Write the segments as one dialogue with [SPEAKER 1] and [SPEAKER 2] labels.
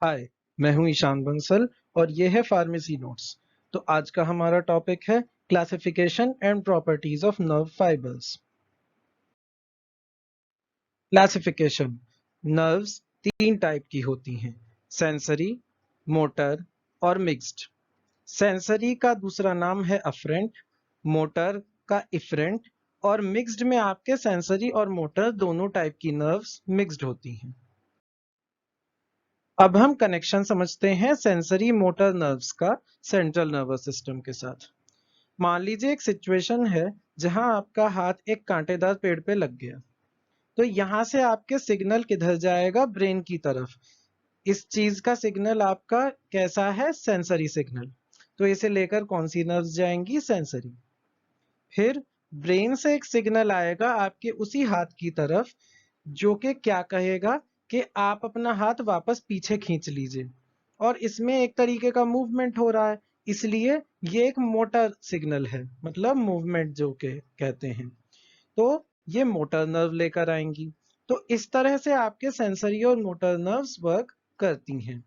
[SPEAKER 1] हाय, मैं हूं ईशान बंसल और ये है फार्मेसी नोट्स। तो आज का हमारा टॉपिक है classification and properties of nerve fibres. Classification. Nerves तीन टाइप की होती हैं, सेंसरी, मोटर और मिक्स्ड। सेंसरी का दूसरा नाम है अफरेंट, मोटर का इफरेंट और मिक्स्ड में आपके सेंसरी और मोटर दोनों टाइप की नर्व्स मिक्स्ड होती हैं। अब हम कनेक्शन समझते हैं सेंसरी मोटर नर्व्स का सेंट्रल नर्वस सिस्टम के साथ। मान लीजिए एक सिचुएशन है जहां आपका हाथ एक कांटेदार पेड़ पे लग गया, तो यहां से आपके सिग्नल किधर जाएगा? ब्रेन की तरफ। इस चीज का सिग्नल आपका कैसा है? Sensory signal. तो इसे लेकर कौन सी नर्व्स जाएंगी? सेंसरी। फिर ब्रेन से एक सिग्नल आएगा आपके उसी हाथ की तरफ, जो कि क्या कहेगा कि आप अपना हाथ वापस पीछे खींच लीजिए। और इसमें एक तरीके का मूवमेंट हो रहा है, इसलिए ये एक मोटर सिग्नल है, मतलब मूवमेंट जो के कहते हैं। तो ये मोटर नर्व लेकर आएंगी। तो इस तरह से आपके सेंसरी और मोटर नर्व्स वर्क करती हैं।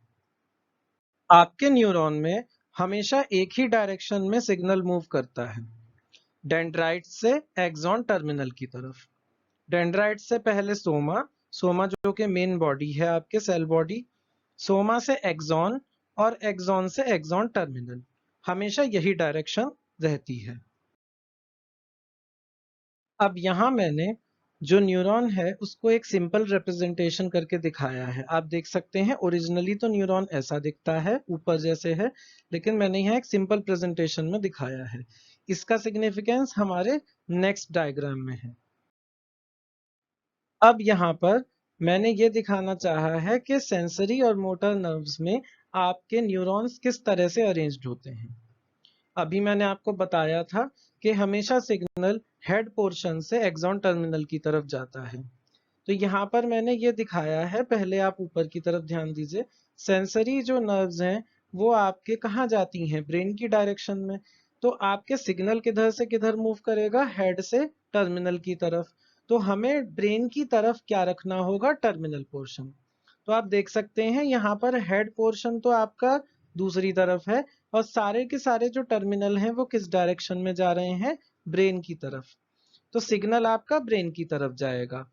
[SPEAKER 1] आपके न्यूरॉन में हमेशा एक ही डायरेक्शन में सिग्नल मूव करता है, डेंड्राइट से एक्सॉन टर्मिनल की तरफ। डेंड्राइट से पहले सोमा, सोमा जो कि मेन बॉडी है आपके सेल बॉडी, सोमा से एक्सॉन और एक्सॉन से एक्सॉन टर्मिनल। हमेशा यही डायरेक्शन रहती है। अब यहां मैंने जो न्यूरॉन है उसको एक सिंपल रिप्रेजेंटेशन करके दिखाया है। आप देख सकते हैं ओरिजिनली तो न्यूरॉन ऐसा दिखता है, ऊपर जैसे है, लेकिन मैंने यहाँ एक सिंपल प्रेजेंटेशन में दिखाया है। इसका सिग्निफिकेंस हमारे नेक्स्ट डायग्राम में है। अब यहाँ पर मैंने ये दिखाना चाहा है कि सेंसरी और मोटर नर्व्स में आपके न्यूरॉन्स किस तरह से अरेंज्ड होते हैं। अभी मैंने आपको बताया था कि हमेशा सिग्नल हेड पोर्शन से एक्सॉन टर्मिनल की तरफ जाता है। तो यहाँ पर मैंने ये दिखाया है, पहले आप ऊपर की तरफ ध्यान दीजिए। सेंसरी जो नर्व्स हैं वो आपके कहाँ जाती हैं? ब्रेन की डायरेक्शन में। तो आपके सिग्नल किधर से किधर मूव करेगा? हेड से टर्मिनल की तरफ। तो हमें ब्रेन की तरफ क्या रखना होगा? Terminal portion. तो आप देख सकते हैं यहाँ पर हेड पोर्शन तो आपका दूसरी तरफ है, और सारे के सारे जो टर्मिनल हैं वो किस डायरेक्शन में जा रहे हैं? ब्रेन की तरफ। तो सिग्नल आपका ब्रेन की तरफ जाएगा।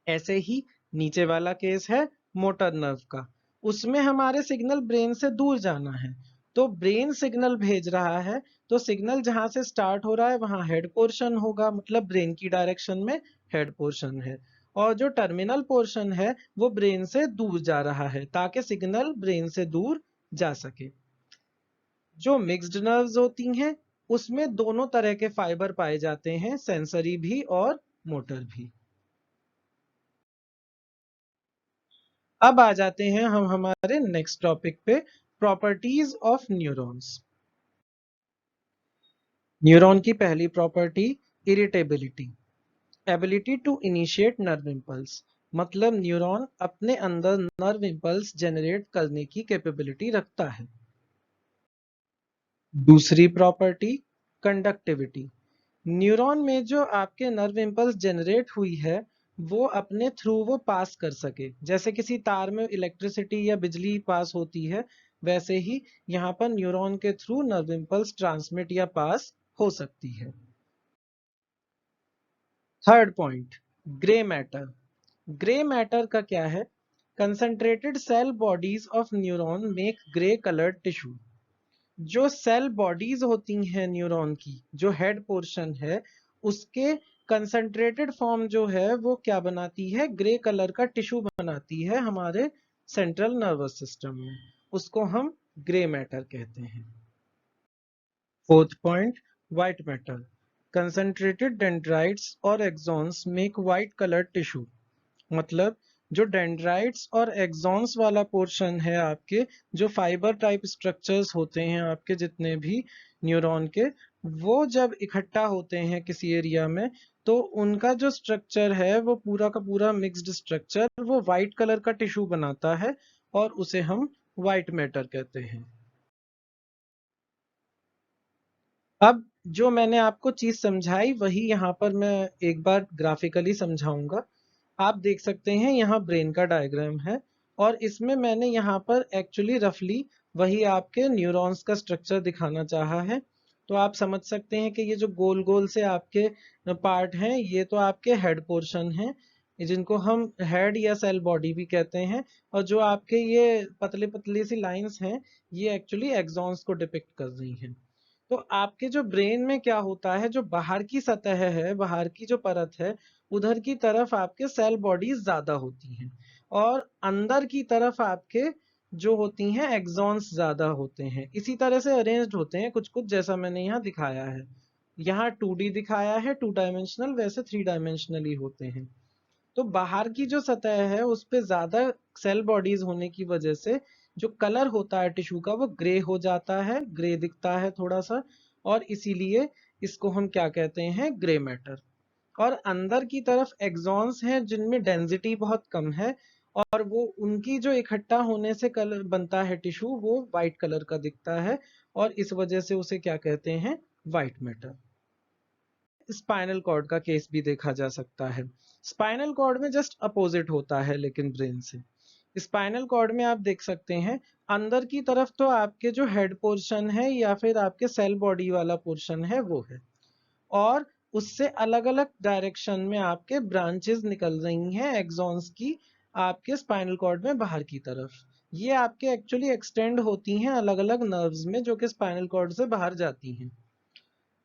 [SPEAKER 1] ऐसे ही नीचे वाला केस है मोटर नर्व का, उसमें हमारे सिग्नल ब्रेन से दूर जाना है। तो ब्रेन सिग्नल भेज रहा है, तो सिग्नल जहां से स्टार्ट हो रहा है वहां हेड पोर्शन होगा, मतलब ब्रेन की डायरेक्शन में हेड पोर्शन है। और जो टर्मिनल पोर्शन है वो ब्रेन से दूर जा रहा है, ताकि सिग्नल ब्रेन से दूर जा सके। जो मिक्स्ड नर्व्स होती हैं उसमें दोनों तरह के फाइबर पाए जाते हैं, सेंसरी भी और मोटर भी। अब आ जाते हैं हम हमारे नेक्स्ट टॉपिक पे, प्रॉपर्टीज ऑफ न्यूरॉन्स। न्यूरॉन की पहली property, irritability, ability to initiate nerve impulse, मतलब न्यूरॉन अपने अंदर नर्व इंपल्स जनरेट करने की कैपेबिलिटी रखता है। दूसरी प्रॉपर्टी, कंडक्टिविटी, न्यूरॉन में जो आपके नर्व इंपल्स जनरेट हुई है वो अपने थ्रू वो पास कर सके। जैसे किसी तार में इलेक्ट्रिसिटी या बिजली पास होती है, वैसे ही यहाँ पर न्यूरॉन के थ्रू नर्व इंपल्स ट्रांसमिट या पास हो सकती है। Third point, grey matter. Grey matter का क्या है? Concentrated cell bodies of neuron make grey coloured tissue. जो सेल बॉडीज होती हैं न्यूरॉन की, जो हेड पोर्शन है उसके कंसंट्रेटेड फॉर्म जो है वो क्या बनाती है? ग्रे कलर का टिश्यू बनाती है हमारे सेंट्रल नर्वस सिस्टम में। उसको हम ग्रे मैटर कहते हैं। Fourth point, white matter, concentrated dendrites और axons make white coloured tissue. मतलब जो डेंड्राइट्स और एक्सॉन्स वाला पोर्शन है आपके, जो फाइबर टाइप स्ट्रक्चर्स होते हैं आपके जितने भी न्यूरॉन के, वो जब इकट्ठा होते हैं किसी एरिया में, तो उनका जो स्ट्रक्चर है वो पूरा का पूरा मिक्स्ड स्ट्रक्चर वो व्हाइट कलर का टिश्यू बनाता है, और उसे हम व्हाइट मैटर कहते हैं। अब जो मैंने आपको चीज समझाई वही यहाँ पर मैं एक बार ग्राफिकली समझाऊंगा। आप देख सकते हैं यहाँ ब्रेन का डायग्राम है, और इसमें मैंने यहाँ पर एक्चुअली रफली वही आपके न्यूरॉन्स का स्ट्रक्चर दिखाना चाहा है। तो आप समझ सकते हैं कि ये जो गोल गोल से आपके पार्ट हैं, ये तो आपके हेड पोर्शन हैं, जिनको हम हेड या सेल बॉडी भी कहते हैं। और जो आपके ये पतली पतली सी लाइंस हैं, ये एक्चुअली एक्सॉन्स को डिपिक्ट कर रही हैं। तो आपके जो ब्रेन में क्या होता है, जो बाहर की सतह है, बाहर की जो परत है, उधर की तरफ आपके सेल बॉडीज ज्यादा होती हैं, और अंदर की तरफ आपके जो होती हैं एक्सॉन्स ज्यादा होते हैं। इसी तरह से अरेंज्ड होते हैं कुछ कुछ, जैसा मैंने यहाँ दिखाया है। यहाँ 2D दिखाया है, 2 डायमेंशनल, वैसे 3 डायमेंशनली होते हैं। तो बाहर की जो सतह है उस पे ज्यादा सेल बॉडीज होने की वजह से जो कलर होता है टिश्यू का वो ग्रे हो जाता है, ग्रे दिखता है थोड़ा सा, और इसीलिए इसको हम क्या कहते हैं, ग्रे मैटर। और अंदर की तरफ एक्सॉन्स हैं जिनमें डेंसिटी बहुत कम है, और वो उनकी जो इकट्ठा होने से कलर बनता है टिश्यू, वो वाइट कलर का दिखता है, और इस वजह से उसे क्या कहते हैं, वाइट मैटर। स्पाइनल कॉर्ड का केस भी देखा जा सकता है। स्पाइनल कॉर्ड में जस्ट अपोजिट होता है लेकिन ब्रेन से। स्पाइनल कॉर्ड में आप देख सकते हैं अंदर की तरफ तो आपके जो हेड पोर्शन है या फिर आपके सेल बॉडी वाला पोर्शन है वो है, और उससे अलग अलग डायरेक्शन में आपके ब्रांचेस निकल रही हैं एक्सॉन्स की, आपके स्पाइनल कॉर्ड में बाहर की तरफ। ये आपके एक्चुअली एक्सटेंड होती हैं अलग अलग नर्व्स में जो कि स्पाइनल कॉर्ड से बाहर जाती हैं।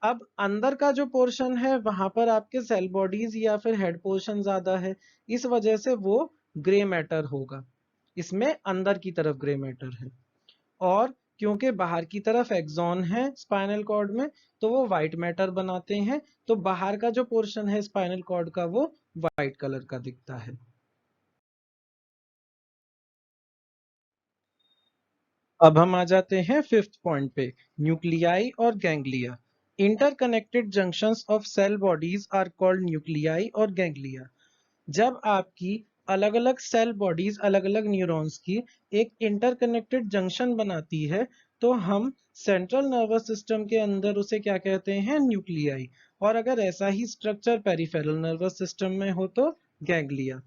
[SPEAKER 1] अब अंदर का जो पोर्शन है वहां पर आपके सेल बॉडीज या फिर हेड पोर्शन ज्यादा है, इस वजह से वो ग्रे मैटर होगा। इसमें अंदर की तरफ ग्रे मैटर है, और क्योंकि बाहर की तरफ एक्सॉन है स्पाइनल कॉर्ड में, तो वो व्हाइट मैटर बनाते हैं। तो बाहर का जो पोर्शन है स्पाइनल कॉर्ड का वो व्हाइट कलर का दिखता है। अब हम आ जाते हैं फिफ्थ पॉइंट पे, न्यूक्लियाई और ganglia. Interconnected junctions of cell bodies are called nuclei और गैंग्लिया। जब आपकी अलग अलग सेल बॉडीज अलग अलग न्यूरॉन्स की एक इंटरकनेक्टेड जंक्शन बनाती है, तो हम सेंट्रल नर्वस सिस्टम के अंदर उसे क्या कहते हैं, न्यूक्लियाई। और अगर ऐसा ही स्ट्रक्चर पेरिफेरल नर्वस सिस्टम में हो तो गैंग्लिया।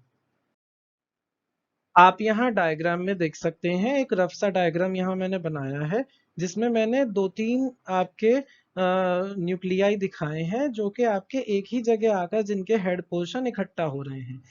[SPEAKER 1] आप यहाँ डायग्राम में देख सकते हैं, एक रफ सा डायग्राम यहाँ मैंने बनाया है, जिसमें मैंने 2-3 आपके न्यूक्लियाई दिखाए हैं जो कि आपके एक ही जगह आकर जिनके हेड पोर्शन इकट्ठा हो रहे हैं।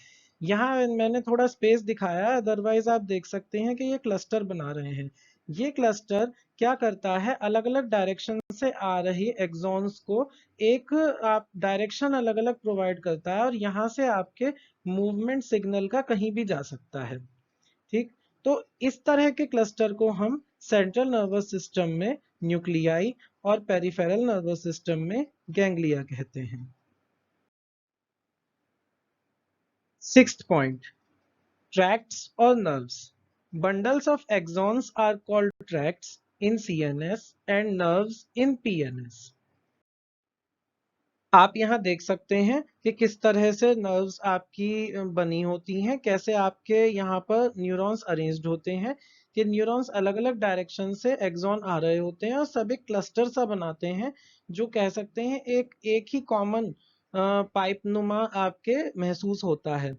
[SPEAKER 1] यहाँ मैंने थोड़ा स्पेस दिखाया है, अदरवाइज आप देख सकते हैं कि ये क्लस्टर बना रहे हैं। ये क्लस्टर क्या करता है, अलग अलग डायरेक्शन से आ रही एक्सॉन्स को एक आप डायरेक्शन अलग अलग प्रोवाइड करता है, और यहाँ से आपके मूवमेंट सिग्नल का कहीं भी जा सकता है। ठीक, तो इस तरह के क्लस्टर को हम सेंट्रल नर्वस सिस्टम में न्यूक्लियाई और पेरिफेरल नर्वस सिस्टम में गैंग्लिया कहते हैं। सिक्स्थ पॉइंट, ट्रैक्ट्स और nerves. Bundles of axons are called tracts in CNS and nerves in PNS. आप यहाँ देख सकते हैं कि किस तरह से नर्व्स आपकी बनी होती हैं, कैसे आपके यहाँ पर न्यूरॉन्स अरेंज्ड होते हैं, कि न्यूरॉन्स अलग अलग डायरेक्शन से एक्सॉन आ रहे होते हैं और सब एक क्लस्टर सा बनाते हैं, जो कह सकते हैं एक एक ही कॉमन पाइप नुमा आपके महसूस होता है।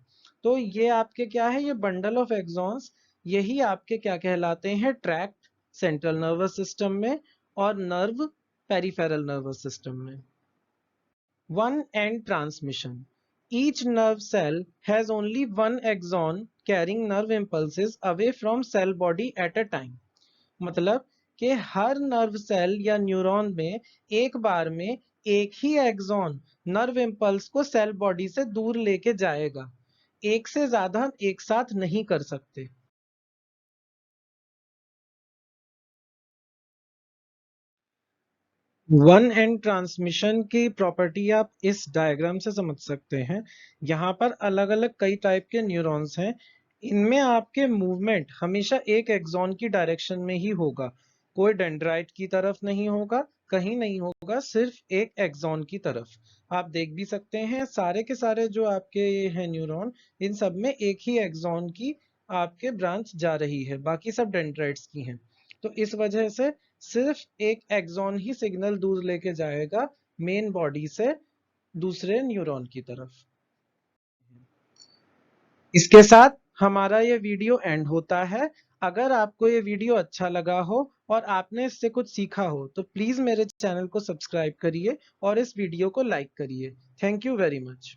[SPEAKER 1] तो ये आपके क्या है, ये बंडल ऑफ एक्सॉन्स, यही आपके क्या कहलाते हैं, ट्रैक्ट सेंट्रल नर्वस सिस्टम में, और नर्व पेरिफेरल नर्वस सिस्टम में। One-end transmission. Each nerve cell has only one axon carrying nerve impulses away from cell body at a time. मतलब कि हर नर्व सेल या न्यूरॉन में एक बार में एक ही एक्सॉन नर्व इम्पल्स को सेल बॉडी से दूर लेके जाएगा, एक से ज्यादा एक साथ नहीं कर सकते। वन एंड ट्रांसमिशन की प्रॉपर्टी आप इस डायग्राम से समझ सकते हैं। यहाँ पर अलग अलग कई टाइप के न्यूरॉन्स हैं, इनमें आपके मूवमेंट हमेशा एक एक्सॉन की डायरेक्शन में ही होगा, कोई डेंड्राइट की तरफ नहीं होगा, कहीं नहीं होगा, सिर्फ एक एक्सॉन की तरफ। आप देख भी सकते हैं सारे के सारे जो आपके ये हैं न्यूरॉन, इन सब में एक ही एक्सॉन की आपके ब्रांच जा रही है, बाकी सब डेंड्राइट्स की हैं। तो इस वजह से सिर्फ एक एक्सॉन ही सिग्नल दूर लेके जाएगा मेन बॉडी से दूसरे न्यूरॉन की तरफ। इसके साथ हमारा ये वीडियो एंड होता है। अगर आपको ये वीडियो अच्छा लगा हो और आपने इससे कुछ सीखा हो तो प्लीज मेरे चैनल को सब्सक्राइब करिए और इस वीडियो को लाइक करिए। Thank you very much.